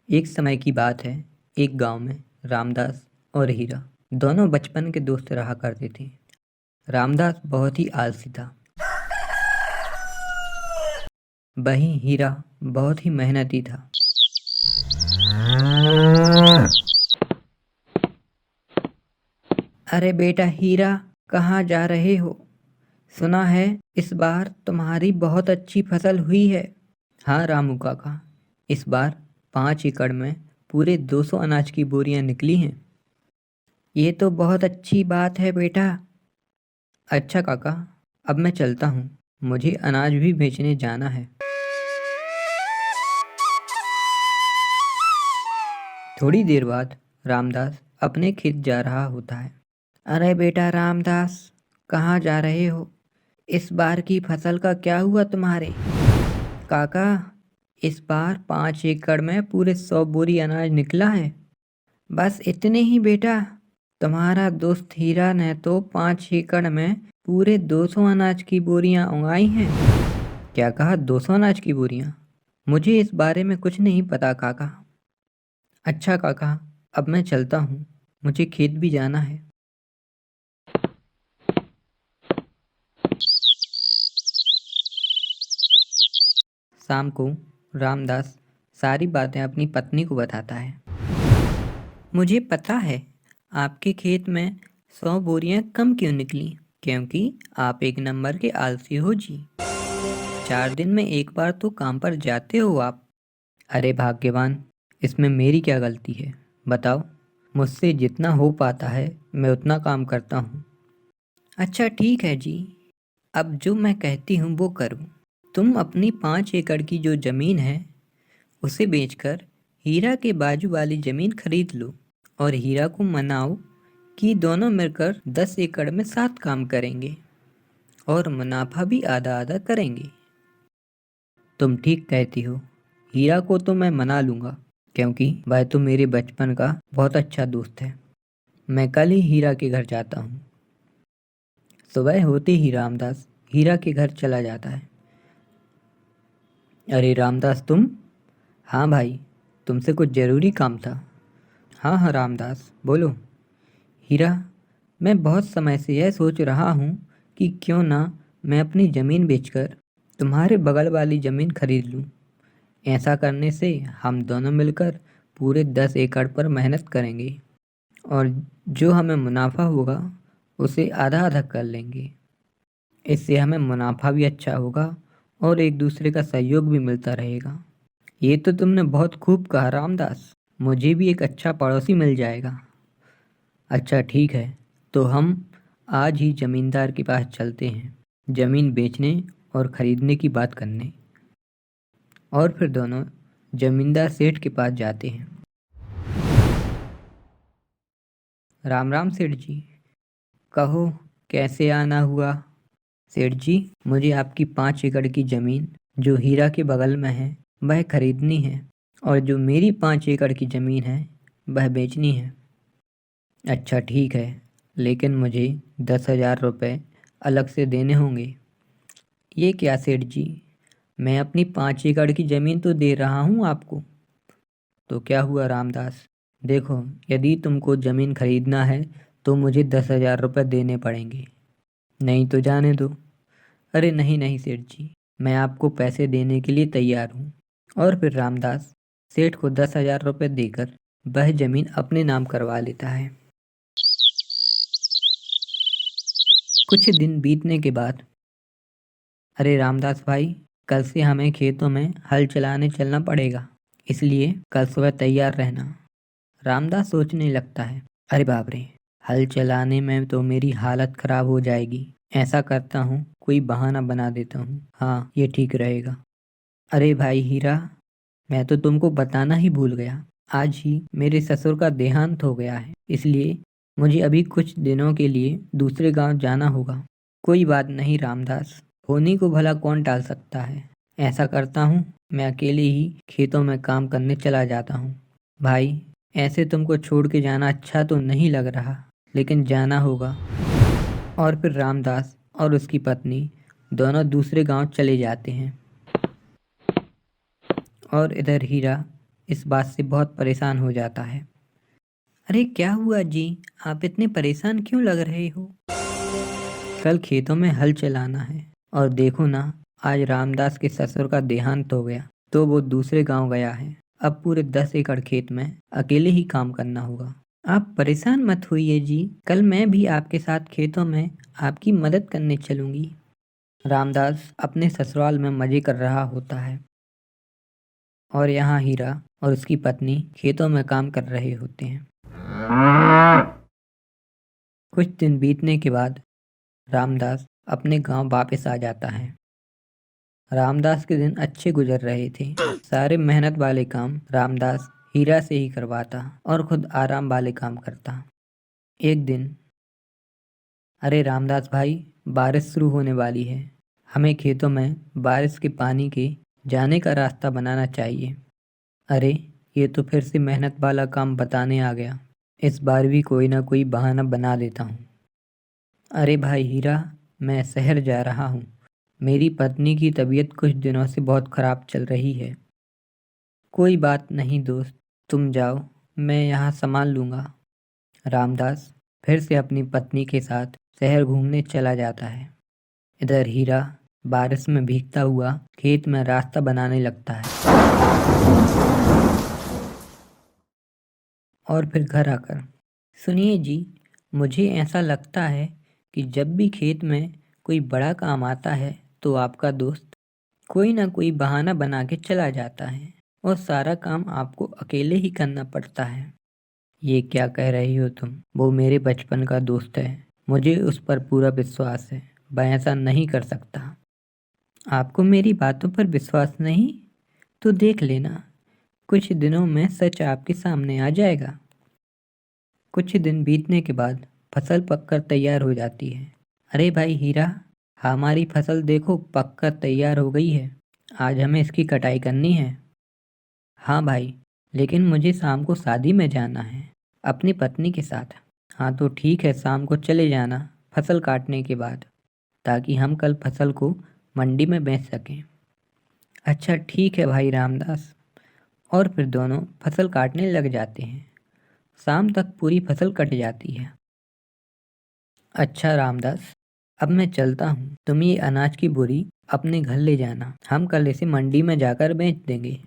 एक समय की बात है। एक गांव में रामदास और हीरा दोनों बचपन के दोस्त रहा करते थे। रामदास बहुत ही आलसी था। वहीं हीरा बहुत ही मेहनती था। अरे बेटा हीरा, कहाँ जा रहे हो? सुना है इस बार तुम्हारी बहुत अच्छी फसल हुई है। हाँ रामू काका, इस बार 5 एकड़ में पूरे 200 अनाज की बोरियां निकली हैं। ये तो बहुत अच्छी बात है बेटा। अच्छा काका, अब मैं चलता हूँ। मुझे अनाज भी बेचने जाना है। थोड़ी देर बाद रामदास अपने खेत जा रहा होता है। अरे बेटा रामदास, कहाँ जा रहे हो? इस बार की फसल का क्या हुआ तुम्हारे? काका, इस बार 5 एकड़ में पूरे 100 बोरी अनाज निकला है। बस इतने ही बेटा? तुम्हारा दोस्त हीरा ने तो 5 एकड़ में पूरे 200 अनाज की बोरियां उगाई हैं। क्या कहा, 200 अनाज की बोरियां? मुझे इस बारे में कुछ नहीं पता काका। अच्छा काका, अब मैं चलता हूँ, मुझे खेत भी जाना है। शाम को रामदास सारी बातें अपनी पत्नी को बताता है। मुझे पता है आपके खेत में 100 बोरियां कम क्यों निकली, क्योंकि आप एक नंबर के आलसी हो जी। 4 दिन में एक बार तो काम पर जाते हो आप। अरे भाग्यवान, इसमें मेरी क्या गलती है बताओ? मुझसे जितना हो पाता है मैं उतना काम करता हूँ। अच्छा ठीक है जी, अब जो मैं कहती हूँ वो करो। तुम अपनी 5 एकड़ की जो ज़मीन है उसे बेचकर हीरा के बाजू वाली ज़मीन खरीद लो और हीरा को मनाओ कि दोनों मिलकर 10 एकड़ में साथ काम करेंगे और मुनाफा भी आधा आधा करेंगे। तुम ठीक कहती हो, हीरा को तो मैं मना लूँगा क्योंकि वह तो मेरे बचपन का बहुत अच्छा दोस्त है। मैं कल ही हीरा के घर जाता हूँ। सुबह होते ही रामदास हीरा के घर चला जाता है। अरे रामदास तुम? हाँ भाई, तुमसे कुछ ज़रूरी काम था। हाँ हाँ रामदास बोलो। हीरा, मैं बहुत समय से यह सोच रहा हूँ कि क्यों ना मैं अपनी ज़मीन बेचकर तुम्हारे बगल वाली ज़मीन खरीद लूँ। ऐसा करने से हम दोनों मिलकर पूरे 10 एकड़ पर मेहनत करेंगे और जो हमें मुनाफा होगा उसे आधा आधा कर लेंगे। इससे हमें मुनाफा भी अच्छा होगा और एक दूसरे का सहयोग भी मिलता रहेगा। ये तो तुमने बहुत खूब कहा रामदास, मुझे भी एक अच्छा पड़ोसी मिल जाएगा। अच्छा ठीक है, तो हम आज ही जमींदार के पास चलते हैं, ज़मीन बेचने और ख़रीदने की बात करने। और फिर दोनों जमींदार सेठ के पास जाते हैं। राम राम सेठ जी, कहो कैसे आना हुआ? सेठ जी, मुझे आपकी 5 एकड़ की ज़मीन जो हीरा के बगल में है वह खरीदनी है और जो मेरी 5 एकड़ की ज़मीन है वह बेचनी है। अच्छा ठीक है, लेकिन मुझे 10,000 रुपये अलग से देने होंगे। ये क्या सेठ जी, मैं अपनी 5 एकड़ की ज़मीन तो दे रहा हूँ आपको। तो क्या हुआ रामदास, देखो यदि तुमको ज़मीन खरीदना है तो मुझे 10,000 रुपये देने पड़ेंगे, नहीं तो जाने दो। अरे नहीं नहीं सेठ जी, मैं आपको पैसे देने के लिए तैयार हूँ। और फिर रामदास सेठ को 10,000 रुपये देकर वह ज़मीन अपने नाम करवा लेता है। कुछ दिन बीतने के बाद, अरे रामदास भाई, कल से हमें खेतों में हल चलाने चलना पड़ेगा, इसलिए कल सुबह तैयार रहना। रामदास सोचने लगता है, अरे बाप रे, हल चलाने में तो मेरी हालत खराब हो जाएगी। ऐसा करता हूँ, कोई बहाना बना देता हूँ। हाँ, ये ठीक रहेगा। अरे भाई हीरा, मैं तो तुमको बताना ही भूल गया। आज ही मेरे ससुर का देहांत हो गया है, इसलिए मुझे अभी कुछ दिनों के लिए दूसरे गांव जाना होगा। कोई बात नहीं रामदास, होनी को भला कौन टाल सकता है। ऐसा करता हूँ, मैं अकेले ही खेतों में काम करने चला जाता हूँ। भाई, ऐसे तुमको छोड़ के जाना अच्छा तो नहीं लग रहा, लेकिन जाना होगा। और फिर रामदास और उसकी पत्नी दोनों दूसरे गांव चले जाते हैं और इधर हीरा इस बात से बहुत परेशान हो जाता है। अरे क्या हुआ जी, आप इतने परेशान क्यों लग रहे हो? कल खेतों में हल चलाना है और देखो ना, आज रामदास के ससुर का देहांत हो गया तो वो दूसरे गांव गया है। अब पूरे 10 एकड़ खेत में अकेले ही काम करना होगा। आप परेशान मत होइए जी, कल मैं भी आपके साथ खेतों में आपकी मदद करने चलूंगी। रामदास अपने ससुराल में मजे कर रहा होता है और यहाँ हीरा और उसकी पत्नी खेतों में काम कर रहे होते हैं। कुछ दिन बीतने के बाद रामदास अपने गांव वापस आ जाता है। रामदास के दिन अच्छे गुजर रहे थे। सारे मेहनत वाले काम रामदास हीरा से ही करवाता और खुद आराम वाले काम करता। एक दिन, अरे रामदास भाई, बारिश शुरू होने वाली है, हमें खेतों में बारिश के पानी के जाने का रास्ता बनाना चाहिए। अरे ये तो फिर से मेहनत वाला काम बताने आ गया। इस बार भी कोई ना कोई बहाना बना देता हूँ। अरे भाई हीरा, मैं शहर जा रहा हूँ। मेरी पत्नी की तबीयत कुछ दिनों से बहुत ख़राब चल रही है। कोई बात नहीं दोस्त, तुम जाओ, मैं यहाँ संभाल लूँगा। रामदास फिर से अपनी पत्नी के साथ शहर घूमने चला जाता है। इधर हीरा बारिश में भीगता हुआ खेत में रास्ता बनाने लगता है और फिर घर आकर, सुनिए जी, मुझे ऐसा लगता है कि जब भी खेत में कोई बड़ा काम आता है तो आपका दोस्त कोई ना कोई बहाना बना के चला जाता है और सारा काम आपको अकेले ही करना पड़ता है। ये क्या कह रही हो तुम? वो मेरे बचपन का दोस्त है, मुझे उस पर पूरा विश्वास है, वह ऐसा नहीं कर सकता। आपको मेरी बातों पर विश्वास नहीं? तो देख लेना, कुछ दिनों में सच आपके सामने आ जाएगा। कुछ दिन बीतने के बाद फसल पककर तैयार हो जाती है। अरे भाई हीरा, हमारी फसल देखो पककर तैयार हो गई है, आज हमें इसकी कटाई करनी है। हाँ भाई, लेकिन मुझे शाम को शादी में जाना है अपनी पत्नी के साथ। हाँ तो ठीक है, शाम को चले जाना फसल काटने के बाद, ताकि हम कल फसल को मंडी में बेच सकें। अच्छा ठीक है भाई रामदास। और फिर दोनों फसल काटने लग जाते हैं। शाम तक पूरी फसल कट जाती है। अच्छा रामदास, अब मैं चलता हूँ, तुम ये अनाज की बोरी अपने घर ले जाना, हम कल इसे मंडी में जाकर बेच देंगे।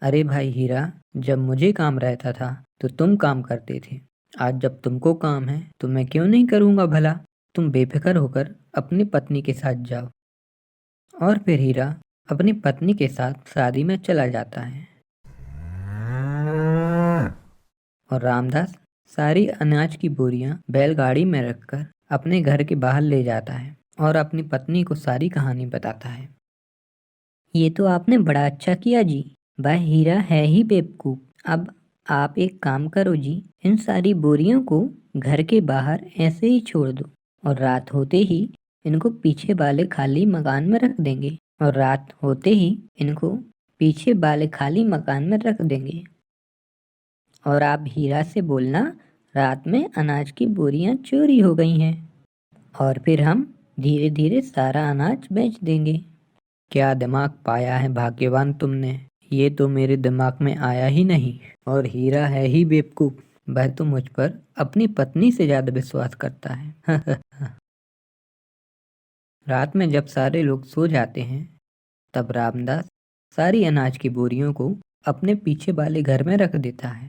अरे भाई हीरा, जब मुझे काम रहता था तो तुम काम करते थे, आज जब तुमको काम है तो मैं क्यों नहीं करूँगा भला। तुम बेफिक्र होकर अपनी पत्नी के साथ जाओ। और फिर हीरा अपनी पत्नी के साथ शादी में चला जाता है और रामदास सारी अनाज की बोरियां बैलगाड़ी में रखकर अपने घर के बाहर ले जाता है और अपनी पत्नी को सारी कहानी बताता है। ये तो आपने बड़ा अच्छा किया जी, वह हीरा है ही बेवकूफ। अब आप एक काम करो जी, इन सारी बोरियों को घर के बाहर ऐसे ही छोड़ दो और रात होते ही इनको पीछे वाले खाली मकान में रख देंगे और रात होते ही इनको पीछे वाले खाली मकान में रख देंगे। और आप हीरा से बोलना रात में अनाज की बोरियां चोरी हो गई हैं और फिर हम धीरे धीरे सारा अनाज बेच देंगे। क्या दिमाग पाया है भाग्यवान तुमने, ये तो मेरे दिमाग में आया ही नहीं। और हीरा है ही बेवकूफ, वह तो मुझ पर अपनी पत्नी से ज्यादा विश्वास करता है। रात में जब सारे लोग सो जाते हैं तब रामदास सारी अनाज की बोरियों को अपने पीछे वाले घर में रख देता है।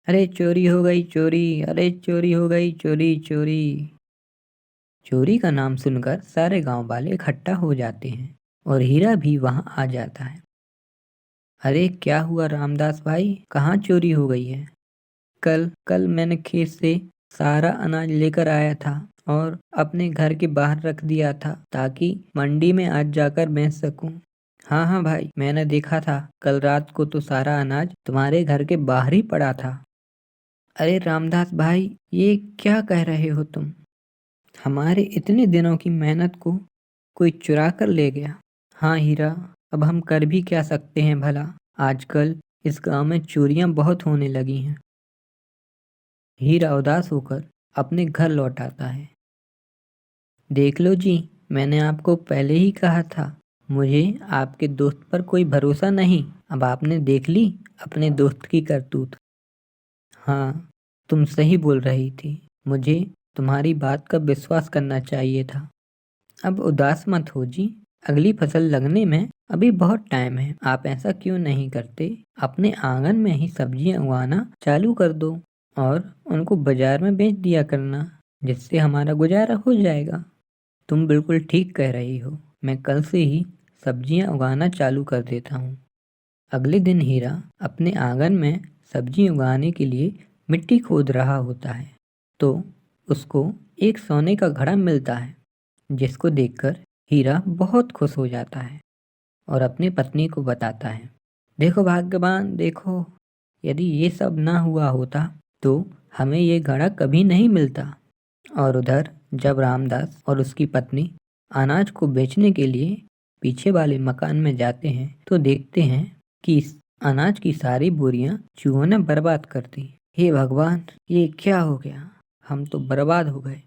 अरे चोरी हो गई चोरी, अरे चोरी हो गई चोरी चोरी। चोरी का नाम सुनकर सारे गांव वाले इकट्ठा हो जाते हैं और हीरा भी वहां आ जाता है। अरे क्या हुआ रामदास भाई, कहाँ चोरी हो गई है? कल कल मैंने खेत से सारा अनाज लेकर आया था और अपने घर के बाहर रख दिया था ताकि मंडी में आज जाकर बेच सकूं। हाँ हाँ भाई, मैंने देखा था, कल रात को तो सारा अनाज तुम्हारे घर के बाहर ही पड़ा था। अरे रामदास भाई, ये क्या कह रहे हो तुम? हमारे इतने दिनों की मेहनत को कोई चुरा कर ले गया। हाँ हीरा, अब हम कर भी क्या सकते हैं भला, आजकल इस गांव में चोरियां बहुत होने लगी हैं। हीरा उदास होकर अपने घर लौट आता है। देख लो जी, मैंने आपको पहले ही कहा था, मुझे आपके दोस्त पर कोई भरोसा नहीं। अब आपने देख ली अपने दोस्त की करतूत। हाँ, तुम सही बोल रही थी। मुझे तुम्हारी बात का विश्वास करना चाहिए था। अब उदास मत हो जी, अगली फसल लगने में अभी बहुत टाइम है। आप ऐसा क्यों नहीं करते, अपने आंगन में ही सब्जियां उगाना चालू कर दो और उनको बाजार में बेच दिया करना, जिससे हमारा गुजारा हो जाएगा। तुम बिल्कुल ठीक कह रही हो, मैं कल से ही सब्जियां उगाना चालू कर देता हूँ। अगले दिन हीरा अपने आंगन में सब्जी उगाने के लिए मिट्टी खोद रहा होता है, तो उसको एक सोने का घड़ा मिलता है, जिसको देखकर हीरा बहुत खुश हो जाता है और अपनी पत्नी को बताता है, देखो भाग्यवान देखो, यदि ये सब ना हुआ होता तो हमें ये घड़ा कभी नहीं मिलता। और उधर जब रामदास और उसकी पत्नी अनाज को बेचने के लिए पीछे वाले मकान में जाते हैं तो देखते हैं कि इस अनाज की सारी बोरियां चूहों ने बर्बाद कर दी। हे भगवान, ये क्या हो गया, हम तो बर्बाद हो गए।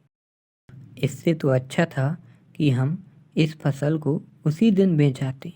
इससे तो अच्छा था कि हम इस फसल को उसी दिन बेच आते।